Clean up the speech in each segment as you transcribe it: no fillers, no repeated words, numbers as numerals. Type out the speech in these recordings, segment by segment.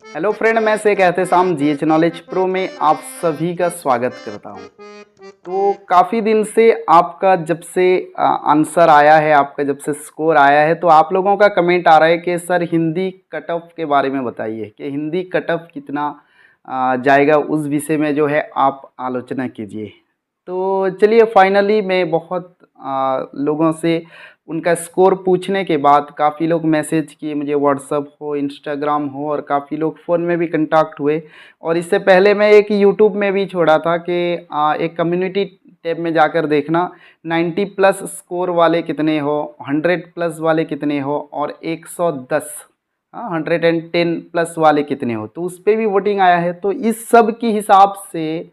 Hello friend, मैं से कहते शाम जीएच नॉलेज प्रो में आप सभी का स्वागत करता हूं। तो काफ़ी दिन से आपका जब से आंसर आया है, आपका जब से स्कोर आया है, तो आप लोगों का कमेंट आ रहा है कि सर हिंदी कट ऑफ के बारे में बताइए कि हिंदी कट ऑफ कितना जाएगा, उस विषय में जो है आप आलोचना कीजिए। तो चलिए, फाइनली मैं बहुत लोगों से उनका स्कोर पूछने के बाद काफ़ी लोग मैसेज किए मुझे, व्हाट्सअप हो, इंस्टाग्राम हो, और काफ़ी लोग फ़ोन में भी कांटेक्ट हुए। और इससे पहले मैं एक यूट्यूब में भी छोड़ा था कि एक कम्युनिटी टैब में जाकर देखना 90 प्लस स्कोर वाले कितने हो, 100 प्लस वाले कितने हो, और 110 110 प्लस वाले कितने हो। तो उस पर भी वोटिंग आया है। तो इस सब की हिसाब से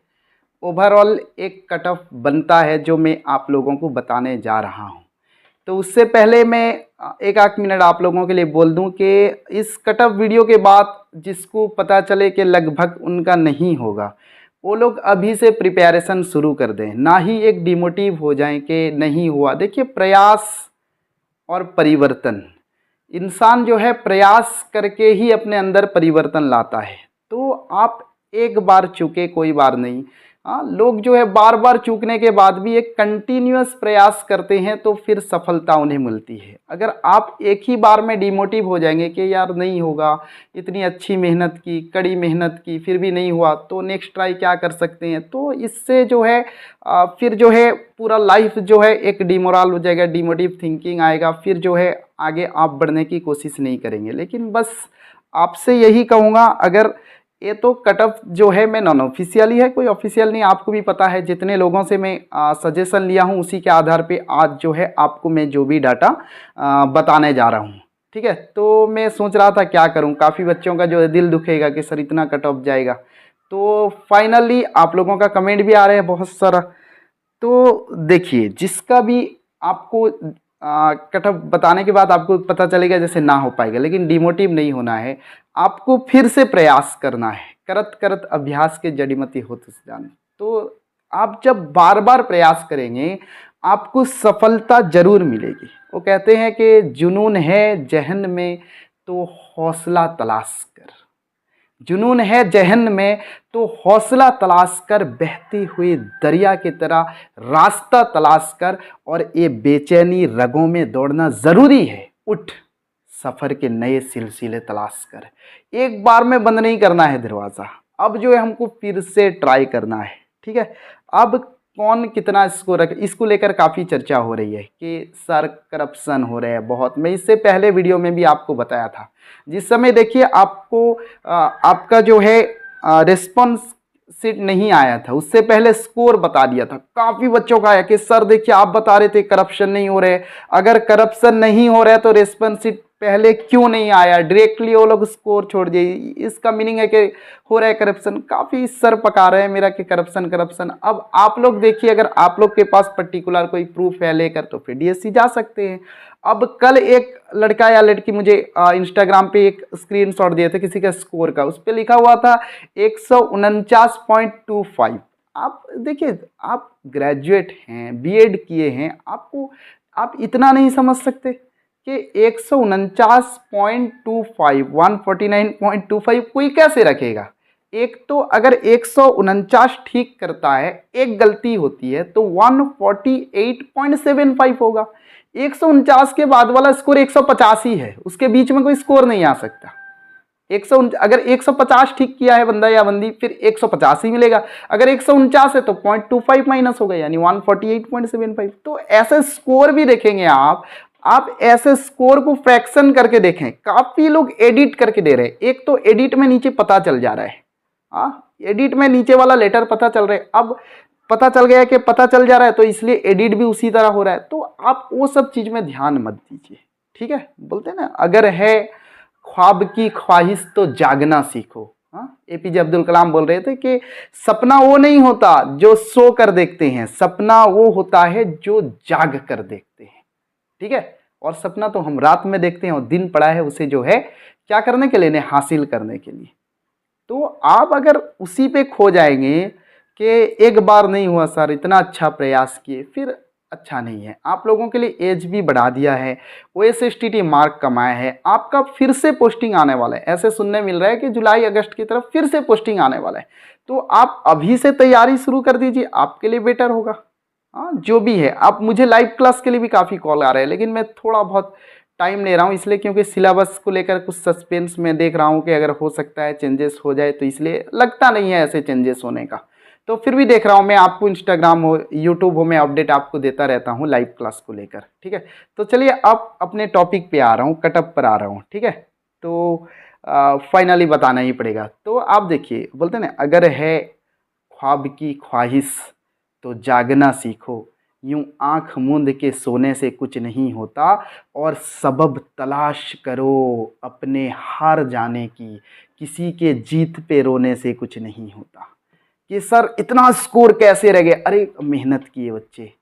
ओवरऑल एक कट ऑफ बनता है जो मैं आप लोगों को बताने जा रहा हूँ। तो उससे पहले मैं एक आध मिनट आप लोगों के लिए बोल दूं कि इस कट ऑफ वीडियो के बाद जिसको पता चले कि लगभग उनका नहीं होगा, वो लोग अभी से प्रिपरेशन शुरू कर दें, ना ही एक डिमोटिव हो जाएं कि नहीं हुआ। देखिए, प्रयास और परिवर्तन, इंसान जो है प्रयास करके ही अपने अंदर परिवर्तन लाता है। तो आप एक बार चूके कोई बार नहीं। लोग जो है बार बार चूकने के बाद भी एक कंटिन्यूअस प्रयास करते हैं तो फिर सफलता उन्हें मिलती है। अगर आप एक ही बार में डिमोटिव हो जाएंगे कि यार नहीं होगा, इतनी अच्छी मेहनत की, कड़ी मेहनत की, फिर भी नहीं हुआ, तो नेक्स्ट ट्राई क्या कर सकते हैं, तो इससे जो है फिर जो है पूरा लाइफ जो है एक डिमोरल हो जाएगा, डिमोटिव थिंकिंग आएगा, फिर जो है आगे आप बढ़ने की कोशिश नहीं करेंगे। लेकिन बस आपसे यही कहूँगा, अगर ये तो कट ऑफ जो है मैं नॉन ऑफिशियल ही है, कोई ऑफिशियल नहीं, आपको भी पता है। जितने लोगों से मैं सजेशन लिया हूँ उसी के आधार पे आज जो है आपको मैं जो भी डाटा बताने जा रहा हूँ, ठीक है। तो मैं सोच रहा था क्या करूँ, काफ़ी बच्चों का जो है दिल दुखेगा कि सर इतना कट ऑफ जाएगा। तो फाइनली आप लोगों का कमेंट भी आ रहे हैं बहुत सारा। तो देखिए, जिसका भी आपको कट ऑफ बताने के बाद आपको पता चलेगा जैसे ना हो पाएगा, लेकिन डिमोटिव नहीं होना है, आपको फिर से प्रयास करना है। करत करत अभ्यास के जड़ीमती होत जाने। तो आप जब बार बार प्रयास करेंगे आपको सफलता जरूर मिलेगी। वो कहते हैं कि जुनून है जहन में तो हौसला तलाश कर, जुनून है जहन में तो हौसला तलाश कर, बहती हुई दरिया की तरह रास्ता तलाश कर, और ये बेचैनी रगों में दौड़ना ज़रूरी है। उठ, सफ़र के नए सिलसिले तलाश कर। एक बार में बंद नहीं करना है दरवाज़ा, अब जो है हमको फिर से ट्राई करना है, ठीक है। अब कौन कितना इसको इसको लेकर काफ़ी चर्चा हो रही है कि सर करप्शन हो रहा है बहुत। मैं इससे पहले वीडियो में भी आपको बताया था, जिस समय देखिए आपको आपका जो है रिस्पॉन्स सीट नहीं आया था, उससे पहले स्कोर बता दिया था। काफ़ी बच्चों का आया कि सर देखिए आप बता रहे थे करप्शन नहीं हो रहे, अगर करप्शन नहीं हो रहा है तो रिस्पॉन्स सीट पहले क्यों नहीं आया, डायरेक्टली वो लोग स्कोर छोड़ दिए। इसका मीनिंग है कि हो रहा है करप्शन। काफ़ी सर पका रहे हैं मेरा कि करप्शन करप्शन। अब आप लोग देखिए, अगर आप लोग के पास पर्टिकुलर कोई प्रूफ है लेकर तो फिर डीएससी जा सकते हैं। अब कल एक लड़का या लड़की मुझे इंस्टाग्राम पे एक स्क्रीनशॉट दिए थे किसी का स्कोर का, उस पर लिखा हुआ था 149.25। आप देखिए, आप ग्रेजुएट हैं, बीएड किए हैं, आपको आप इतना नहीं समझ सकते कि 149.25 149.25 कोई कैसे रखेगा। एक तो अगर 149 ठीक करता है, एक गलती होती है तो 148.75 होगा। 149 के बाद वाला स्कोर 150 ही है, उसके बीच में कोई स्कोर नहीं आ सकता। अगर 150 ठीक किया है बंदा या बंदी, फिर 150 ही मिलेगा। अगर 149 है तो 0.25 माइनस हो गया, यानी 148.75। तो ऐसे स्कोर भी देखेंगे आप ऐसे स्कोर को फ्रैक्शन करके देखें। काफी लोग एडिट करके दे रहे हैं। एक तो एडिट में नीचे पता चल जा रहा है, एडिट में नीचे वाला लेटर पता चल रहा है। अब पता चल गया कि पता चल जा रहा है तो इसलिए एडिट भी उसी तरह हो रहा है। तो आप वो सब चीज में ध्यान मत दीजिए, ठीक है। बोलते हैं ना, अगर है ख्वाब की ख्वाहिश तो जागना सीखो। एपीजे अब्दुल कलाम बोल रहे थे कि सपना वो नहीं होता जो सो कर देखते हैं, सपना वो होता है जो जाग कर देखते हैं, ठीक है। और सपना तो हम रात में देखते हैं और दिन पड़ा है उसे जो है क्या करने के लिए, हासिल करने के लिए। तो आप अगर उसी पे खो जाएंगे कि एक बार नहीं हुआ सर, इतना अच्छा प्रयास किए, फिर अच्छा नहीं है। आप लोगों के लिए एज भी बढ़ा दिया है, OSSTT मार्क कमाया है, आपका फिर से पोस्टिंग आने वाला है। ऐसे सुनने मिल रहा है कि जुलाई अगस्त की तरफ फिर से पोस्टिंग आने वाला है। तो आप अभी से तैयारी शुरू कर दीजिए, आपके लिए बेटर होगा। हाँ, जो भी है, आप मुझे लाइव क्लास के लिए भी काफ़ी कॉल आ रहे हैं, लेकिन मैं थोड़ा बहुत टाइम ले रहा हूँ इसलिए क्योंकि सिलेबस को लेकर कुछ सस्पेंस में देख रहा हूँ कि अगर हो सकता है चेंजेस हो जाए, तो इसलिए लगता नहीं है ऐसे चेंजेस होने का। तो फिर भी देख रहा हूँ मैं, आपको इंस्टाग्राम हो, यूट्यूब हो, मैं अपडेट आपको देता रहता हूँ लाइव क्लास को लेकर। ठीक है, तो चलिए अब अपने टॉपिक पे आ रहा हूँ, कटअप पर आ रहा हूँ। ठीक है, तो फाइनली बताना ही पड़ेगा। तो आप देखिए, बोलते हैं ना, अगर है ख्वाब की ख्वाहिश तो जागना सीखो, यूं आंख मूंद के सोने से कुछ नहीं होता, और सबब तलाश करो अपने हार जाने की, किसी के जीत पे रोने से कुछ नहीं होता। कि सर इतना स्कोर कैसे रह गए? अरे मेहनत किए बच्चे।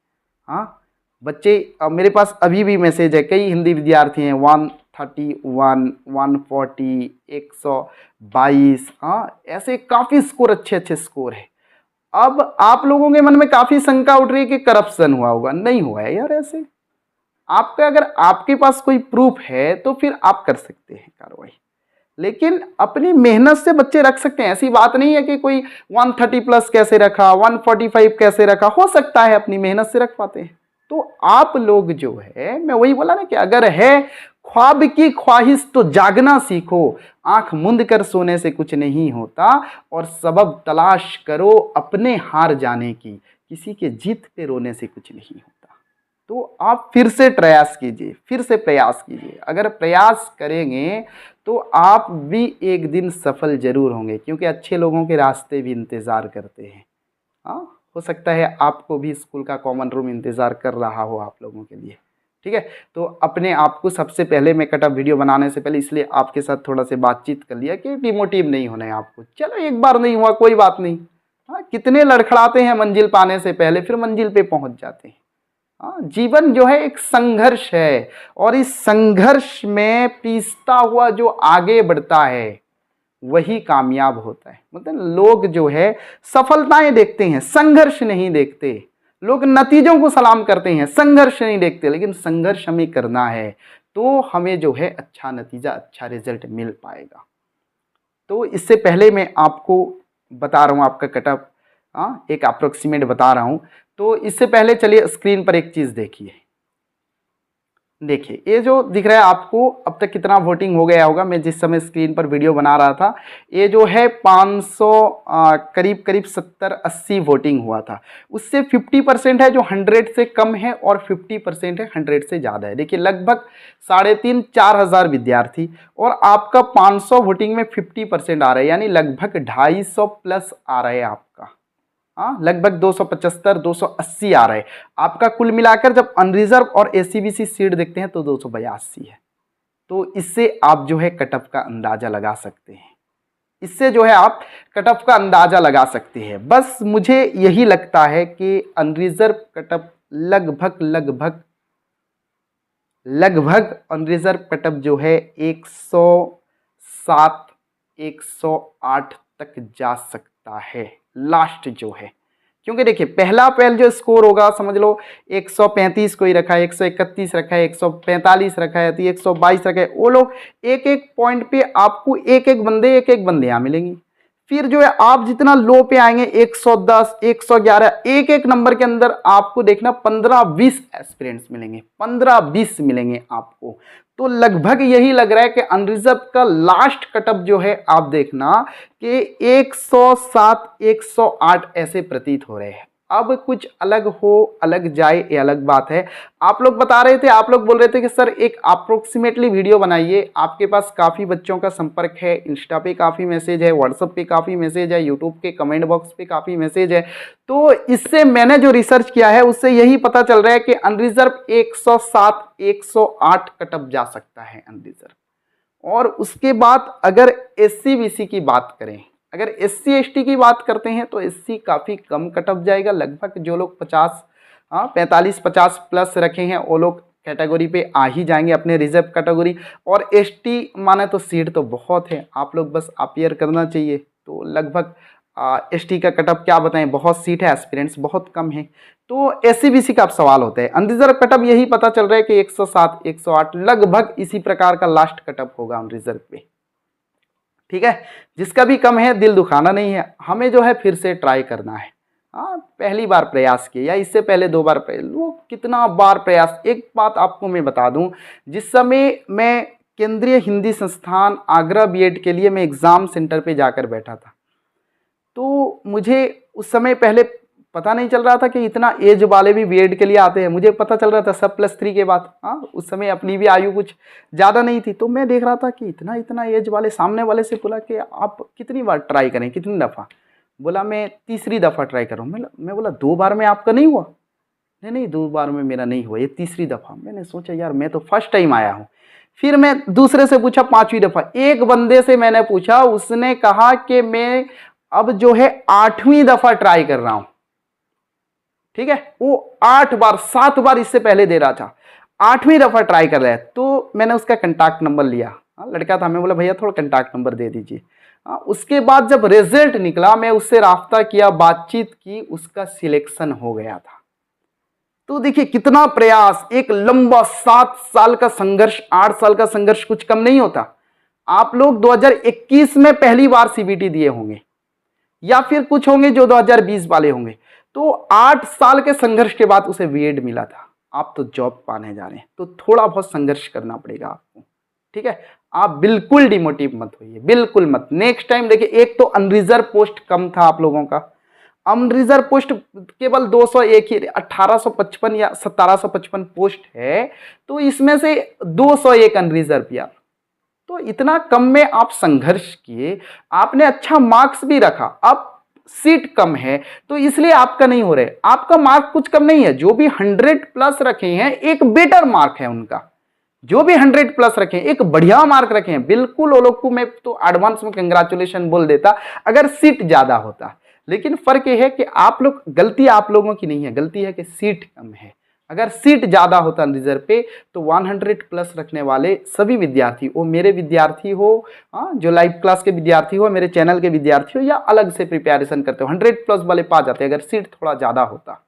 हाँ बच्चे, मेरे पास अभी भी मैसेज है, कई हिंदी विद्यार्थी हैं 131, 140, 122, हाँ ऐसे काफ़ी स्कोर, अच्छे अच्छे स्कोर है। अब आप लोगों के मन में काफ़ी शंका उठ रही है कि करप्शन हुआ होगा। नहीं हुआ है यार ऐसे। आपका अगर आपके पास कोई प्रूफ है तो फिर आप कर सकते हैं कार्रवाई, लेकिन अपनी मेहनत से बच्चे रख सकते हैं। ऐसी बात नहीं है कि कोई 130 प्लस कैसे रखा, 145 कैसे रखा, हो सकता है अपनी मेहनत से रख पाते हैं। तो आप लोग जो है, मैं वही बोला ना कि अगर है ख्वाब की ख्वाहिश तो जागना सीखो, आंख मूंद कर सोने से कुछ नहीं होता, और सबब तलाश करो अपने हार जाने की, किसी के जीत पे रोने से कुछ नहीं होता। तो आप फिर से प्रयास कीजिए, फिर से प्रयास कीजिए। अगर प्रयास करेंगे तो आप भी एक दिन सफल जरूर होंगे, क्योंकि अच्छे लोगों के रास्ते भी इंतज़ार करते हैं। हाँ, हो सकता है आपको भी स्कूल का कॉमन रूम इंतज़ार कर रहा हो आप लोगों के लिए। ठीक है, तो अपने आप को सबसे पहले, मैं कटअप वीडियो बनाने से पहले इसलिए आपके साथ थोड़ा सा बातचीत कर लिया कि डिमोटिव नहीं होना है आपको। चलो एक बार नहीं हुआ कोई बात नहीं। हाँ, कितने लड़खड़ाते हैं मंजिल पाने से पहले, फिर मंजिल पे पहुंच जाते हैं। हाँ, जीवन जो है एक संघर्ष है, और इस संघर्ष में पीसता हुआ जो आगे बढ़ता है वही कामयाब होता है। मतलब लोग जो है सफलताएं देखते हैं, संघर्ष नहीं देखते। लोग नतीजों को सलाम करते हैं, संघर्ष नहीं देखते। लेकिन संघर्ष हमें करना है तो हमें जो है अच्छा नतीजा, अच्छा रिजल्ट मिल पाएगा। तो इससे पहले मैं आपको बता रहा हूँ आपका कटअप, एक अप्रोक्सीमेट बता रहा हूँ। तो इससे पहले चलिए स्क्रीन पर एक चीज़ देखिए। देखिए ये जो दिख रहा है आपको, अब तक कितना वोटिंग हो गया होगा। मैं जिस समय स्क्रीन पर वीडियो बना रहा था, ये जो है 500 करीब करीब 70-80 वोटिंग हुआ था। उससे 50% है जो 100 से कम है, और 50% है 100 से ज़्यादा है। देखिए लगभग 3,500-4 हज़ार विद्यार्थी, और आपका 500 वोटिंग में 50% आ रहा है, यानी लगभग 250 प्लस आ रहा है आपका। हाँ, लगभग 275, 280 आ रहा है आपका कुल मिलाकर। जब अनरिजर्व और ACBC सीट देखते हैं तो 282 है। तो इससे आप जो है कटअप का अंदाजा लगा सकते हैं। इससे जो है आप कटअप का अंदाजा लगा सकते हैं। बस मुझे यही लगता है कि अनरिजर्व कटअप लगभग अनरिजर्व कटअप जो है 107, 108 तक जा सकता है लास्ट जो है। क्योंकि देखिए पहला जो स्कोर होगा, समझ लो 135 कोई रखा है, 131 रखा है, 145 रखा है, तो 122 रखा है। वो लोग एक एक पॉइंट पे आपको एक एक बंदे यहाँ मिलेंगी। फिर जो है आप जितना लो पे आएंगे, 110, 111, एक एक नंबर के अंदर आपको देखना 15-20 एस्पिरेंट्स मिलेंगे, 15-20 मिलेंगे आपको। तो लगभग यही लग रहा है कि अनरिजर्व का लास्ट कटअप जो है आप देखना कि 107, 108 ऐसे प्रतीत हो रहे हैं। अब कुछ अलग हो, अलग जाए, ये अलग बात है। आप लोग बता रहे थे, आप लोग बोल रहे थे कि सर एक अप्रोक्सीमेटली वीडियो बनाइए। आपके पास काफ़ी बच्चों का संपर्क है, इंस्टा पे काफ़ी मैसेज है, व्हाट्सएप पे काफ़ी मैसेज है, यूट्यूब के कमेंट बॉक्स पे काफ़ी मैसेज है। तो इससे मैंने जो रिसर्च किया है उससे यही पता चल रहा है कि अनरिजर्व 107, 108 कटअप जा सकता है अनरिजर्व। और उसके बाद अगर SC-BC की बात करें, अगर SC-ST की बात करते हैं तो SC काफ़ी कम कटअप जाएगा। लगभग जो लोग 45-50 प्लस रखे हैं वो लोग कैटेगरी पे आ ही जाएंगे, अपने रिजर्व कैटेगरी। और ST माने तो सीट तो बहुत है, आप लोग बस अपियर करना चाहिए। तो लगभग एसटी का कटअप क्या बताएं, बहुत सीट है, एस्पिरेंट्स बहुत कम है। तो एससीबीसी का अब सवाल होता है। अनरिजर्व कटअप यही पता चल रहा है कि 107 108 लगभग इसी प्रकार का लास्ट कटअप होगा अनरिजर्व पे। ठीक है, जिसका भी कम है दिल दुखाना नहीं है, हमें जो है फिर से ट्राई करना है। हाँ, पहली बार प्रयास किया या इससे पहले 2 बार वो कितना बार प्रयास। एक बात आपको मैं बता दूं, जिस समय मैं केंद्रीय हिंदी संस्थान आगरा बीएड के लिए मैं एग्ज़ाम सेंटर पे जाकर बैठा था, तो मुझे उस समय पहले पता नहीं चल रहा था कि इतना एज वाले भी बीएड के लिए आते हैं। मुझे पता चल रहा था सब +3 के बाद। हाँ, उस समय अपनी भी आयु कुछ ज़्यादा नहीं थी, तो मैं देख रहा था कि इतना इतना एज वाले। सामने वाले से बोला कि आप कितनी बार ट्राई करें, कितनी दफ़ा? बोला मैं तीसरी दफ़ा ट्राई कर रहा हूँ। मैं बोला 2 बार में आपका नहीं हुआ? नहीं नहीं, 2 बार में मेरा नहीं हुआ, ये तीसरी दफ़ा। मैंने सोचा यार मैं तो फर्स्ट टाइम आया हूँ। फिर मैं दूसरे से पूछा 5वीं दफ़ा। एक बंदे से मैंने पूछा, उसने कहा कि मैं अब जो है 8वीं दफ़ा ट्राई कर रहा हूँ। ठीक है, वो 8 बार 7 बार इससे पहले दे रहा था, 8वीं दफ़ा ट्राई कर रहा है। तो मैंने उसका कंटैक्ट नंबर लिया। लड़का था, मैं बोला भैया थोड़ा कंटैक्ट नंबर दे दीजिए। उसके बाद जब रिजल्ट निकला, मैं उससे राब्ता किया, बातचीत की, उसका सिलेक्शन हो गया था। तो देखिए कितना प्रयास, एक लंबा 7 साल का संघर्ष, 8 साल का संघर्ष कुछ कम नहीं होता। आप लोग 2021 में पहली बार सीबीटी दिए होंगे या फिर कुछ होंगे जो 2020 वाले होंगे, तो 8 साल के संघर्ष के बाद उसे बीएड मिला था। आप तो जॉब पाने जा रहे हैं, तो थोड़ा बहुत संघर्ष करना पड़ेगा आपको। ठीक है, आप बिल्कुल डिमोटिव मत होइए, बिल्कुल मत। नेक्स्ट टाइम देखिए, एक तो अनरिजर्व पोस्ट कम था आप लोगों का, अनरिजर्व पोस्ट केवल 201 ही, 1855 या 1755 पोस्ट है, तो इसमें से 201 अनरिजर्व यार। तो इतना कम में आप संघर्ष किए, आपने अच्छा मार्क्स भी रखा। अब सीट कम है तो इसलिए आपका नहीं हो रहा है। आपका मार्क कुछ कम नहीं है, जो भी 100+ रखे हैं एक बेटर मार्क है उनका। जो भी 100+ रखे हैं एक बढ़िया मार्क रखे हैं, बिल्कुल वो लोग को मैं तो एडवांस में कंग्रेचुलेशन बोल देता अगर सीट ज्यादा होता। लेकिन फर्क यह है कि आप लोग, गलती आप लोगों की नहीं है, गलती है कि सीट कम है। अगर सीट ज़्यादा होता रिजर्व पे तो 100+ रखने वाले सभी विद्यार्थी, वो मेरे विद्यार्थी हो, जो लाइव क्लास के विद्यार्थी हो, मेरे चैनल के विद्यार्थी हो, या अलग से प्रिपरेशन करते हो, 100+ वाले पा जाते अगर सीट थोड़ा ज़्यादा होता।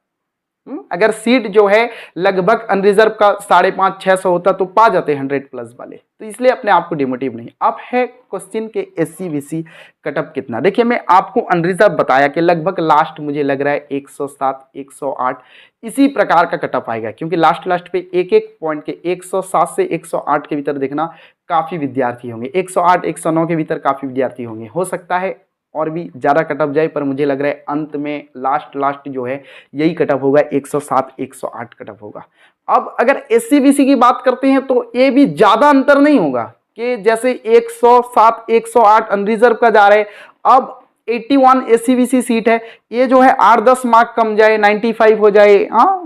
अगर सीट जो है लगभग अनरिजर्व का 550-600 होता तो पा जाते 100+ वाले। तो इसलिए अपने आप को डिमोटिव नहीं। अब है क्वेश्चन के एससीबीसी कटअप कितना। देखिए मैं आपको अनरिजर्व बताया कि लगभग लास्ट मुझे लग रहा है 107 108 इसी प्रकार का कटअप आएगा, क्योंकि लास्ट पे एक एक पॉइंट के 107 से 108 के भीतर देखना काफ़ी विद्यार्थी होंगे, 108 109 के भीतर काफ़ी विद्यार्थी होंगे। हो सकता है और भी ज़्यादा कटअप जाए, पर मुझे लग रहा है अंत में लास्ट जो है यही कटअप होगा, 107 108 कटअप होगा। अब अगर एससीबीसी की बात करते हैं तो ये भी ज़्यादा अंतर नहीं होगा कि जैसे 107 108 अनरिजर्व का जा रहा है, अब 81 एससीबीसी सीट है, ये जो है 8-10 मार्क कम जाए, 95 हो जाए,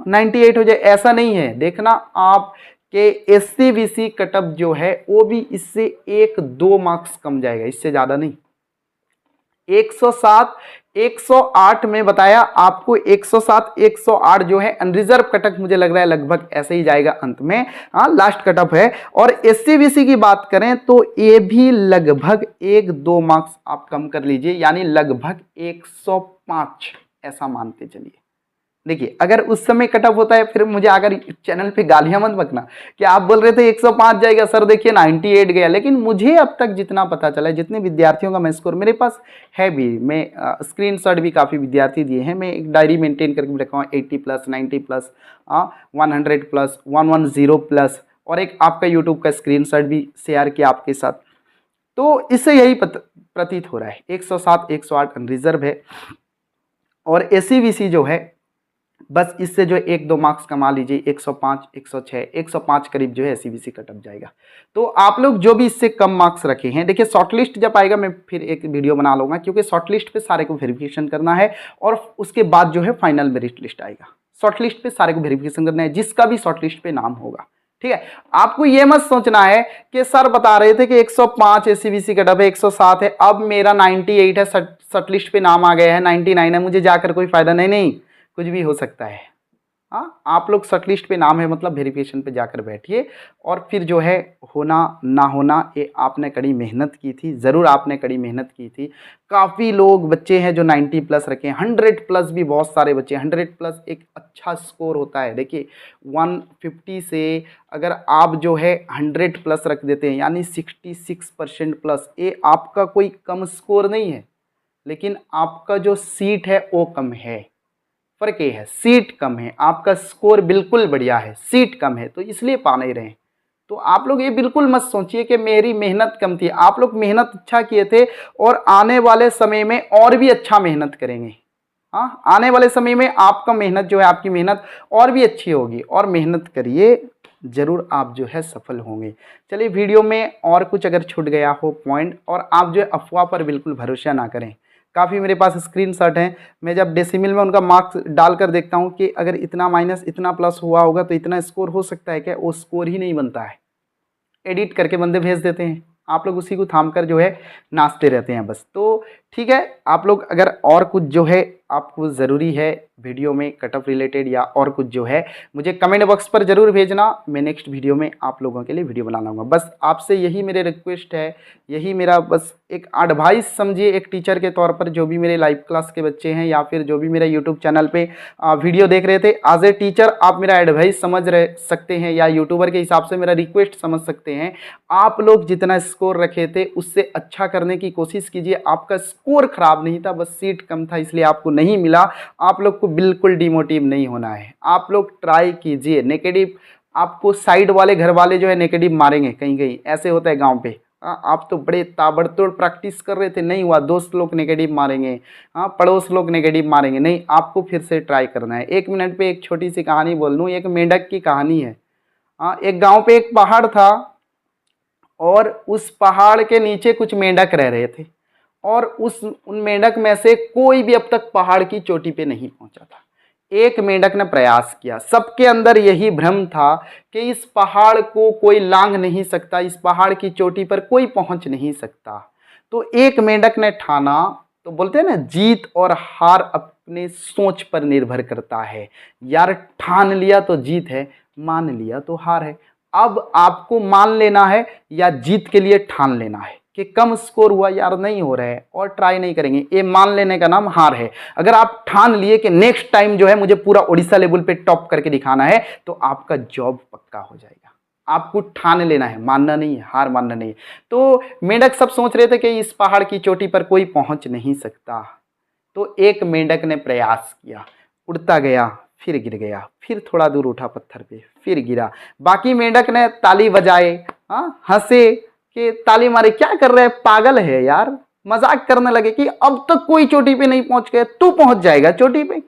98 हो जाए, ऐसा नहीं है। देखना आप कि एससीबीसी कटअप जो है वो भी इससे 1-2 मार्क्स कम जाएगा, इससे ज़्यादा नहीं। 107 108 में बताया आपको, 107 108 जो है अनरिजर्व कटअप मुझे लग रहा है लगभग ऐसे ही जाएगा अंत में, लास्ट कटअप है। और एससीबीसी की बात करें तो ये भी लगभग 1-2 मार्क्स आप कम कर लीजिए, यानी लगभग 105 ऐसा मानते चलिए। देखिए अगर उस समय कटअप होता है, फिर मुझे अगर चैनल पे गालियां मत बकना कि आप बोल रहे थे 105 जाएगा सर, देखिए 98 गया। लेकिन मुझे अब तक जितना पता चला है, जितने विद्यार्थियों का मैं स्कोर मेरे पास है भी, मैं स्क्रीनशॉट भी काफ़ी विद्यार्थी दिए हैं, मैं एक डायरी मेंटेन करके भी रखा हूँ, 80+, 90+, 100+, 110+, और एक आपका यूट्यूब का स्क्रीनशॉट भी शेयर किया आपके साथ। तो इससे यही प्रतीत हो रहा है 107 108 अनरिजर्व है, और एससीबीसी जो है बस इससे जो 1-2 मार्क्स कमा लीजिए, 105 106 105 करीब जो है एससीबीसी कटअप जाएगा। तो आप लोग जो भी इससे कम मार्क्स रखे हैं, देखिए शॉर्टलिस्ट जब आएगा मैं फिर एक वीडियो बना लूँगा, क्योंकि शॉर्टलिस्ट पे सारे को वेरिफिकेशन करना है, और उसके बाद जो है फाइनल मेरिट लिस्ट आएगा। शॉर्टलिस्ट पे सारे को वेरिफिकेशन करना है, जिसका भी शॉर्टलिस्ट पे नाम होगा। ठीक है, आपको ये मत सोचना है कि सर बता रहे थे कि 105 एससीबीसी कटअप है, 107 है, अब मेरा 98 है, शॉर्टलिस्ट पे नाम आ गया है, 99 है, मुझे जाकर कोई फायदा नहीं। कुछ भी हो सकता है। हाँ, आप लोग शॉर्टलिस्ट पे नाम है मतलब वेरिफिकेशन पे जाकर बैठिए और फिर जो है होना ना होना ये आपने कड़ी मेहनत की थी, ज़रूर आपने कड़ी मेहनत की थी। काफ़ी लोग बच्चे हैं जो 90 प्लस रखे हैं, 100 प्लस भी बहुत सारे बच्चे, 100 प्लस एक अच्छा स्कोर होता है। देखिए 150 से अगर आप जो है 100 प्लस रख देते हैं यानी 66% प्लस, ये आपका कोई कम स्कोर नहीं है, लेकिन आपका जो सीट है वो कम है। फ़र्क ये है, सीट कम है, आपका स्कोर बिल्कुल बढ़िया है, सीट कम है, तो इसलिए पा नहीं रहे। तो आप लोग ये बिल्कुल मत सोचिए कि मेरी मेहनत कम थी, आप लोग मेहनत अच्छा किए थे और आने वाले समय में और भी अच्छा मेहनत करेंगे। हाँ, आने वाले समय में आपका मेहनत जो है, आपकी मेहनत और भी अच्छी होगी और मेहनत करिए, ज़रूर आप जो है सफल होंगे। चलिए वीडियो में और कुछ अगर छूट गया हो पॉइंट, और आप जो है अफवाह पर बिल्कुल भरोसा ना करें। काफ़ी मेरे पास स्क्रीनशॉट हैं, मैं जब डेसिमल में उनका मार्क्स डालकर देखता हूँ कि अगर इतना माइनस इतना प्लस हुआ होगा तो इतना स्कोर हो सकता है क्या, वो स्कोर ही नहीं बनता है, एडिट करके बंदे भेज देते हैं, आप लोग उसी को थाम कर जो है नाचते रहते हैं बस। तो ठीक है, आप लोग अगर और कुछ जो है आपको ज़रूरी है वीडियो में कट ऑफ रिलेटेड या और कुछ जो है, मुझे कमेंट बॉक्स पर ज़रूर भेजना, मैं नेक्स्ट वीडियो में आप लोगों के लिए वीडियो बना लाऊंगा। बस आपसे यही मेरे रिक्वेस्ट है, यही मेरा बस एक एडवाइस समझिए एक टीचर के तौर पर, जो भी मेरे लाइव क्लास के बच्चे हैं या फिर जो भी मेरा यूट्यूब चैनल पे वीडियो देख रहे थे, एज ए टीचर आप मेरा एडवाइस समझ रहे सकते हैं या यूट्यूबर के हिसाब से मेरा रिक्वेस्ट समझ सकते हैं। आप लोग जितना स्कोर रखे थे उससे अच्छा करने की कोशिश कीजिए। आपका स्कोर खराब नहीं था, बस सीट कम था इसलिए आपको नहीं मिला। आप लोग को बिल्कुल डिमोटिव नहीं होना है, आप लोग ट्राई कीजिए। नेगेटिव आपको साइड वाले घर वाले जो है नेगेटिव मारेंगे, कहीं कहीं ऐसे होता है गांव पे। आप तो बड़े ताबड़तोड़ प्रैक्टिस कर रहे थे, नहीं हुआ, दोस्त लोग नेगेटिव मारेंगे, हाँ पड़ोस लोग नेगेटिव मारेंगे, नहीं आपको फिर से ट्राई करना है। 1 मिनट पे एक छोटी सी कहानी बोल दूँ, एक मेंढक की कहानी है। हाँ, एक गांव पे एक पहाड़ था और उस पहाड़ के नीचे कुछ मेंढक रह रहे थे, और उन मेंढक में से कोई भी अब तक पहाड़ की चोटी पे नहीं पहुंचा था। एक मेंढक ने प्रयास किया, सबके अंदर यही भ्रम था कि इस पहाड़ को कोई लांघ नहीं सकता, इस पहाड़ की चोटी पर कोई पहुंच नहीं सकता। तो एक मेंढक ने ठाना, तो बोलते हैं ना जीत और हार अपने सोच पर निर्भर करता है। यार ठान लिया तो जीत है, मान लिया तो हार है। अब आपको मान लेना है या जीत के लिए ठान लेना है कि कम स्कोर हुआ यार, नहीं हो रहा है और ट्राई नहीं करेंगे, ये मान लेने का नाम हार है। अगर आप ठान लिए कि नेक्स्ट टाइम जो है मुझे पूरा उड़ीसा लेवल पे टॉप करके दिखाना है, तो आपका जॉब पक्का हो जाएगा। आपको ठान लेना है, मानना नहीं है, हार मानना नहीं है। तो मेंढक सब सोच रहे थे कि इस पहाड़ की चोटी पर कोई पहुंच नहीं सकता। तो एक मेंढक ने प्रयास किया, उड़ता गया, फिर गिर गया, फिर थोड़ा दूर उठा पत्थर पे, फिर गिरा। बाकी मेंढक ने ताली बजाए, हंसे कि ताली मारे, क्या कर रहे हैं, पागल है यार, मजाक करने लगे कि अब तक कोई चोटी पे नहीं पहुंच गया, तू पहुंच जाएगा चोटी पे।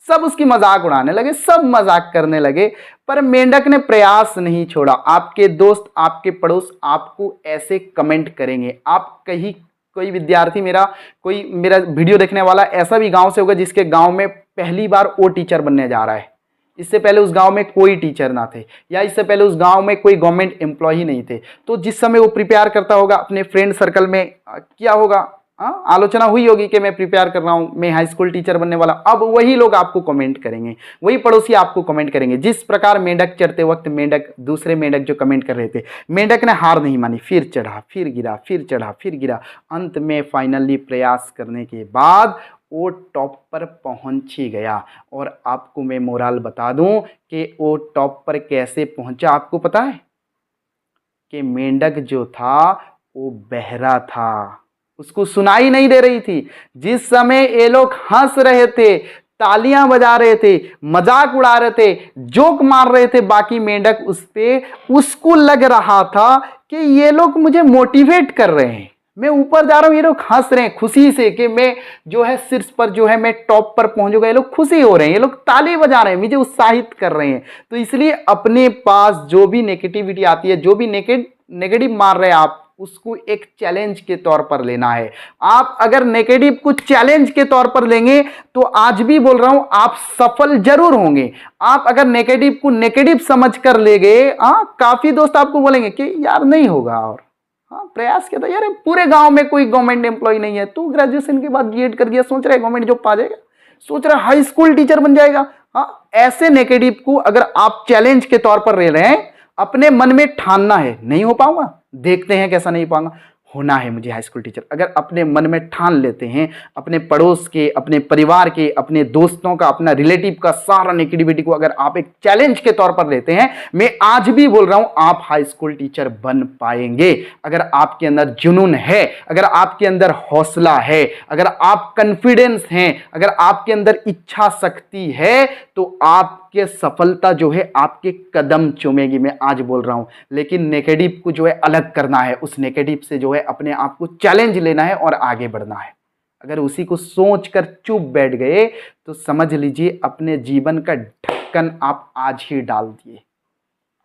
सब उसकी मजाक उड़ाने लगे, सब मजाक करने लगे, पर मेंढक ने प्रयास नहीं छोड़ा। आपके दोस्त, आपके पड़ोस आपको ऐसे कमेंट करेंगे। आप कहीं कोई विद्यार्थी कोई मेरा वीडियो देखने वाला ऐसा भी गांव से होगा जिसके गांव में पहली बार वो टीचर बनने जा रहा है, इससे पहले उस गांव में कोई टीचर ना थे, या इससे पहले उस गांव में कोई गवर्नमेंट एम्प्लॉय नहीं थे। तो जिस समय वो प्रिपेयर करता होगा अपने फ्रेंड सर्कल में, क्या होगा, आलोचना हुई होगी कि मैं प्रिपेयर कर रहा हूं, मैं हाई स्कूल टीचर बनने वाला। अब वही लोग आपको कमेंट करेंगे, वही पड़ोसी आपको कमेंट करेंगे। जिस प्रकार मेंढक चढ़ते वक्त दूसरे मेंढक जो कमेंट कर रहे थे, मेंढक ने हार नहीं मानी, फिर चढ़ा, फिर गिरा, फिर चढ़ा, फिर गिरा। अंत में फाइनली प्रयास करने के बाद वो टॉप पर पहुंच ही गया। और आपको मैं मोरल बता दूं कि वो टॉप पर कैसे पहुंचा, आपको पता है? कि मेंढक जो था वो बहरा था, उसको सुनाई नहीं दे रही थी। जिस समय ये लोग हंस रहे थे, तालियां बजा रहे थे, मजाक उड़ा रहे थे, जोक मार रहे थे बाकी मेंढक उस पे, उसको लग रहा था कि ये लोग मुझे मोटिवेट कर रहे हैं, मैं ऊपर जा रहा हूं, ये लोग हंस रहे हैं खुशी से कि मैं जो है शीर्ष पर जो है मैं टॉप पर पहुंचूंगा। ये लोग खुशी हो रहे हैं, ये लोग ताली बजा रहे हैं, मुझे उत्साहित कर रहे हैं। तो इसलिए अपने पास जो भी नेगेटिविटी आती है, जो भी नेगेटिव मार रहे हैं आप, उसको एक चैलेंज के तौर पर लेना है। आप अगर नेगेटिव को चैलेंज के तौर पर लेंगे तो आज भी बोल रहा हूं आप सफल जरूर होंगे। आप अगर नेगेटिव को नेगेटिव समझ कर लेंगे, काफी दोस्त आपको बोलेंगे कि यार नहीं होगा, और प्रयास किया था यार, पूरे गांव में कोई गवर्नमेंट एम्प्लॉय नहीं है, तू ग्रेजुएशन के बाद बीएड कर दिया, सोच रहा है गवर्नमेंट जॉब पा जाएगा, सोच रहा है हाई स्कूल टीचर बन जाएगा, हाँ, ऐसे नेगेटिव को अगर आप चैलेंज के तौर पर ले रहे हैं, अपने मन में ठानना है नहीं हो पाऊंगा, देखते हैं कैसा नहीं पाऊंगा, होना है मुझे हाई स्कूल टीचर। अगर अपने मन में ठान लेते हैं, अपने पड़ोस के, अपने परिवार के, अपने दोस्तों का, अपना रिलेटिव का सारा नेगेटिविटी को अगर आप एक चैलेंज के तौर पर लेते हैं, मैं आज भी बोल रहा हूं आप हाई स्कूल टीचर बन पाएंगे। अगर आपके अंदर जुनून है, अगर आपके अंदर हौसला है, अगर आप कॉन्फिडेंस हैं, अगर आपके अंदर इच्छा शक्ति है, तो आपके सफलता जो है आपके कदम चूमेगी। मैं आज बोल रहा हूं, लेकिन नेगेटिव को जो है अलग करना है, उस नेगेटिव से जो है अपने आप को चैलेंज लेना है और आगे बढ़ना है। अगर उसी को सोचकर चुप बैठ गए तो समझ लीजिए अपने जीवन का ढक्कन आप आज ही डाल दिए,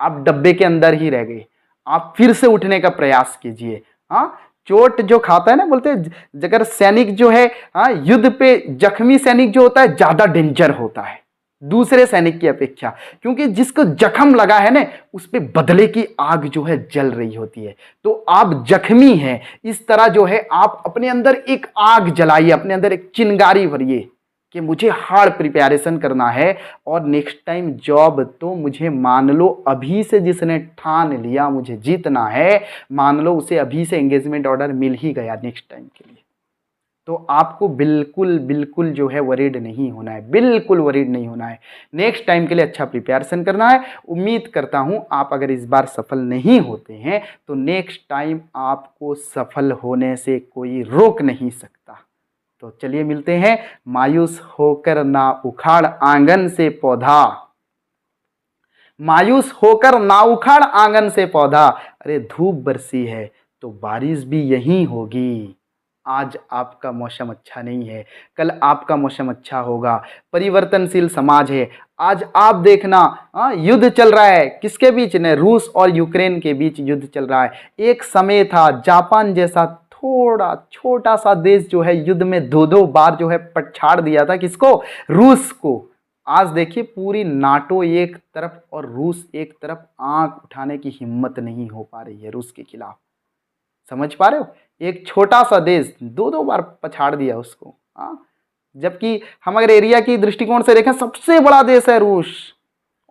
आप डब्बे के अंदर ही रह गए। आप फिर से उठने का प्रयास कीजिए। हाँ, चोट जो खाता है ना, बोलते हैं अगर सैनिक जो है, हाँ, युद्ध पे जख्मी सैनिक जो होता है ज्यादा डेंजर होता है दूसरे सैनिक की अपेक्षा, क्योंकि जिसको जख्म लगा है ना उस पे बदले की आग जो है जल रही होती है। तो आप जख्मी हैं, इस तरह जो है आप अपने अंदर एक आग जलाइए, अपने अंदर एक चिंगारी भरिए कि मुझे हार्ड प्रिपरेशन करना है और नेक्स्ट टाइम जॉब तो मुझे, मान लो अभी से जिसने ठान लिया मुझे जीतना है, मान लो उसे अभी से एंगेजमेंट ऑर्डर मिल ही गया नेक्स्ट टाइम के लिए, तो आपको बिल्कुल बिल्कुल जो है वरीड नहीं होना है, बिल्कुल वरीड नहीं होना है। नेक्स्ट टाइम के लिए अच्छा प्रिपरेशन करना है। उम्मीद करता हूं आप अगर इस बार सफल नहीं होते हैं तो नेक्स्ट टाइम आपको सफल होने से कोई रोक नहीं सकता। तो चलिए मिलते हैं। मायूस होकर ना उखाड़ आंगन से पौधा, मायूस होकर ना उखाड़ आंगन से पौधा, अरे धूप बरसी है तो बारिश भी यहीं होगी। आज आपका मौसम अच्छा नहीं है, कल आपका मौसम अच्छा होगा। परिवर्तनशील समाज है। आज आप देखना, युद्ध चल रहा है किसके बीच में, रूस और यूक्रेन के बीच युद्ध चल रहा है। एक समय था जापान जैसा थोड़ा छोटा सा देश जो है युद्ध में दो दो बार जो है पछाड़ दिया था किसको, रूस को। आज देखिए पूरी नाटो एक तरफ और रूस एक तरफ, आंख उठाने की हिम्मत नहीं हो पा रही है रूस के खिलाफ। समझ पा रहे हो, एक छोटा सा देश दो दो बार पछाड़ दिया उसको। हाँ, जबकि हम अगर एरिया की दृष्टिकोण से देखें सबसे बड़ा देश है रूस,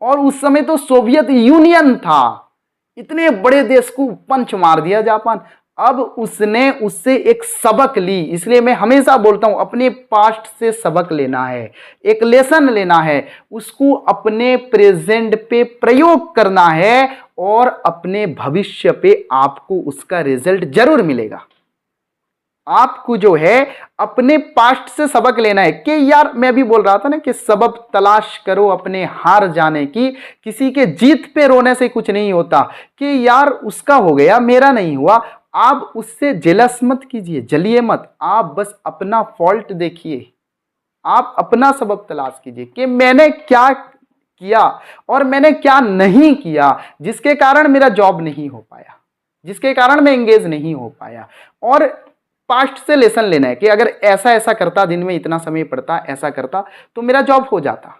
और उस समय तो सोवियत यूनियन था। इतने बड़े देश को पंच मार दिया जापान। अब उसने उससे एक सबक ली। इसलिए मैं हमेशा बोलता हूं अपने पास्ट से सबक लेना है, एक लेसन लेना है, उसको अपने प्रेजेंट पे प्रयोग करना है और अपने भविष्य पे आपको उसका रिजल्ट जरूर मिलेगा। आपको जो है अपने पास्ट से सबक लेना है कि यार, मैं भी बोल रहा था ना कि सबब तलाश करो अपने हार जाने की, किसी के जीत पे रोने से कुछ नहीं होता कि यार उसका हो गया मेरा नहीं हुआ। आप उससे जेलस मत कीजिए, जलिए मत, आप बस अपना फॉल्ट देखिए, आप अपना सबब तलाश कीजिए कि मैंने क्या किया और मैंने क्या नहीं किया जिसके कारण मेरा जॉब नहीं हो पाया, जिसके कारण मैं एंगेज नहीं हो पाया। और पास्ट से लेसन लेना है कि अगर ऐसा ऐसा करता, दिन में इतना समय पड़ता, ऐसा करता तो मेरा जॉब हो जाता।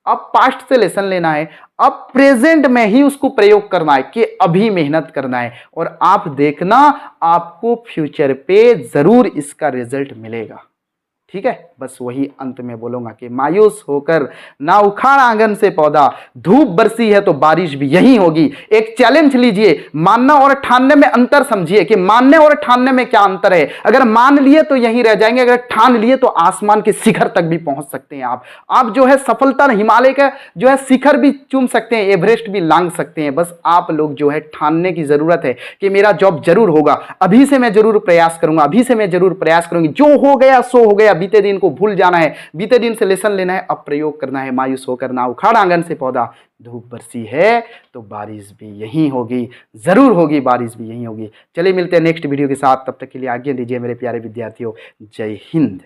अब पास्ट से लेसन लेना है, अब प्रेजेंट में ही उसको प्रयोग करना है कि अभी मेहनत करना है, और आप देखना आपको फ्यूचर पे जरूर इसका रिजल्ट मिलेगा। ठीक है, बस वही अंत में बोलूंगा कि मायूस होकर ना उखाड़ आंगन से पौधा, धूप बरसी है तो बारिश भी यही होगी। एक चैलेंज लीजिए, मानना और ठानने में अंतर समझिए कि मानने और ठानने में क्या अंतर है। अगर मान लिए तो यहीं रह जाएंगे, अगर ठान लिए तो आसमान के शिखर तक भी पहुंच सकते हैं। आप जो है सफलता, हिमालय का जो है शिखर भी चूम सकते हैं, एवरेस्ट भी लांग सकते हैं। बस आप लोग जो है ठानने की जरूरत है कि मेरा जॉब जरूर होगा, अभी से मैं जरूर प्रयास करूंगा, अभी से मैं जरूर प्रयास करूंगी, जो हो गया सो हो गया। बीते दिन को भूल जाना है, बीते दिन से लेसन लेना है, अब प्रयोग करना है। मायूस होकर ना उखाड़ आंगन से पौधा, धूप बरसी है तो बारिश भी यहीं होगी, जरूर होगी, बारिश भी यहीं होगी। चलिए मिलते हैं नेक्स्ट वीडियो के साथ, तब तक के लिए आज्ञा दीजिए मेरे प्यारे विद्यार्थियों। जय हिंद।